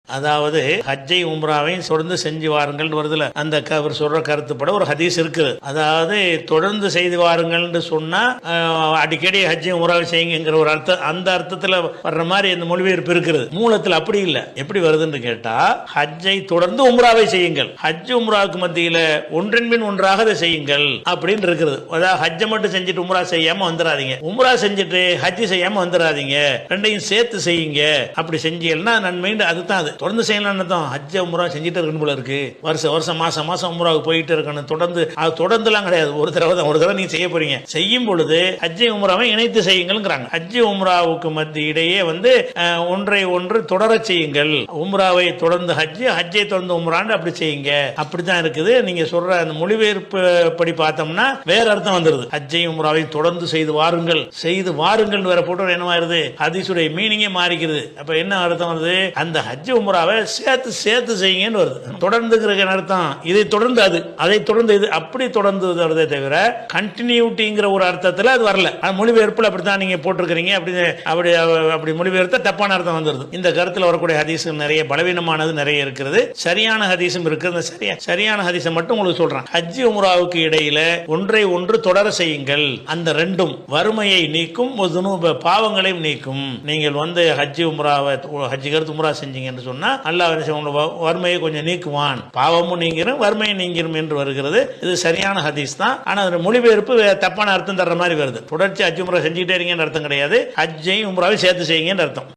அதாவது ஹஜ்ஜை உம்ராவை தொடர்ந்து செஞ்சு வாருங்கள் வருதுல அந்த அவர் சொல்ற கருத்துப்பட ஒரு ஹதீஸ் இருக்குது. அதாவது தொடர்ந்து செய்து வாருங்கள் சொன்னா அடிக்கடி ஹஜ்ஜை உம்ராவை செய்யுங்கிற ஒரு அர்த்தம், அந்த அர்த்தத்தில் வர்ற மாதிரி இந்த மொழிபெயர்ப்பு இருக்குது. மூலத்தில் அப்படி இல்லை. எப்படி வருதுன்னு கேட்டா ஹஜ்ஜை தொடர்ந்து உம்ராவை செய்யுங்கள், ஹஜ் உம்ராவுக்கு மத்தியில ஒன்றின் பின் ஒன்றாக அதை செய்யுங்கள் அப்படின்னு இருக்குது. அதாவது ஹஜ்ஜை மட்டும் செஞ்சுட்டு உம்ரா செய்யாம வந்துடாதீங்க, உம்ரா செஞ்சுட்டு ஹஜ் செய்யாம வந்துடாதீங்க, ரெண்டையும் சேர்த்து செய்யுங்க. அப்படி செஞ்சீங்கன்னா நன்மை. அதுதான் அது தொடர்ந்து செய்யலாம். ஹஜ் உம்ரா செஞ்சுட்டு இருக்கணும் போல இருக்கு, வருஷம் மாசம் உம்ராவுக்கு போயிட்டு இருக்கணும். தொடர்ந்துலாம் கிடையாது, ஒரு தடவை நீங்க செய்ய போறீங்க. செய்யும் பொழுது ஹஜ்ஜை உம்ராவை இணைத்து செய்யுங்கள்ங்கிறாங்க. ஹஜ் உம்ராவுக்கு மத்திய இடையே ஒன்றை ஒன்று தொடர செய்யுங்கள். உம்ராவை தொடர்ந்து ஹஜ்ஜை தொடர்ந்து உம்ரான்னு அப்படி செய்யுங்க. அப்படித்தான் இருக்குது. நீங்க சொல்ற அந்த மொழிபெயர்ப்பு படி பார்த்தோம்னா வேற அர்த்தம் வந்துருது. ஹஜ்ஜை உம்ராவை தொடர்ந்து செய்து வாருங்கள் வேற போட்டோ என்னவாயிருது, ஹதீஸுடைய மீனிங்கே மாறிக்கிறது. அப்ப என்ன அர்த்தம் வருது, அந்த ஹஜ் உம்ராவை சேர்த்து செய்யுங்கன்னு வருது. தொடர்ந்துங்கிற அர்த்தம் இதை தொடர்ந்து அதை தொடர்ந்து இது அப்படி தொடர்ந்து வருதே தவிர கண்டினியூட்டிங்கிற ஒரு அர்த்தத்தில் அது வரல. மொழிபெயர்ப்பில் அப்படித்தான் நீங்க போட்டிருக்கிறீங்க. அப்படி மொழிபெயர்த்த தப்பான அர்த்தம் வந்துருது. இந்த கருத்தில் வரக்கூடிய ஹதீஸ் நிறைய பலவீனமானது நிறைய இருக்கிறது, சரியான ஹதீஸும் இருக்குது. சரியான ஹதீஸை மட்டும் உங்களுக்கு சொல்றேன். ஹஜ் உம்ராவுக்கு இடையில ஒன்றை ஒன்று தொடர செய்யுங்கள். அந்த ரெண்டும் வறுமையை நீக்கும், பாவங்களையும் நீக்கும். நீங்கள் ஹஜ் கருத்து உம்ரா செஞ்சீங்கன்னு சொன்னா அல்லாஹ் வறுமையை கொஞ்சம் நீக்குவான், பாவமும் நீங்கிரும் வறுமையை நீங்கிரும் என்று வருகிறது. இது சரியான ஹதீஸ் தான். ஆனா மொழிபெயர்ப்பு தப்பான அர்த்தம் தர்ற மாதிரி வருது. தொடர்ச்சி ஹஜ் உம்ரா செஞ்சுட்டே இருக்கீங்கன்னு அர்த்தம் கிடையாது, ஹஜ்ஜையும் உம்ராவை சேர்த்து செய்யுங்கன்னு அர்த்தம்.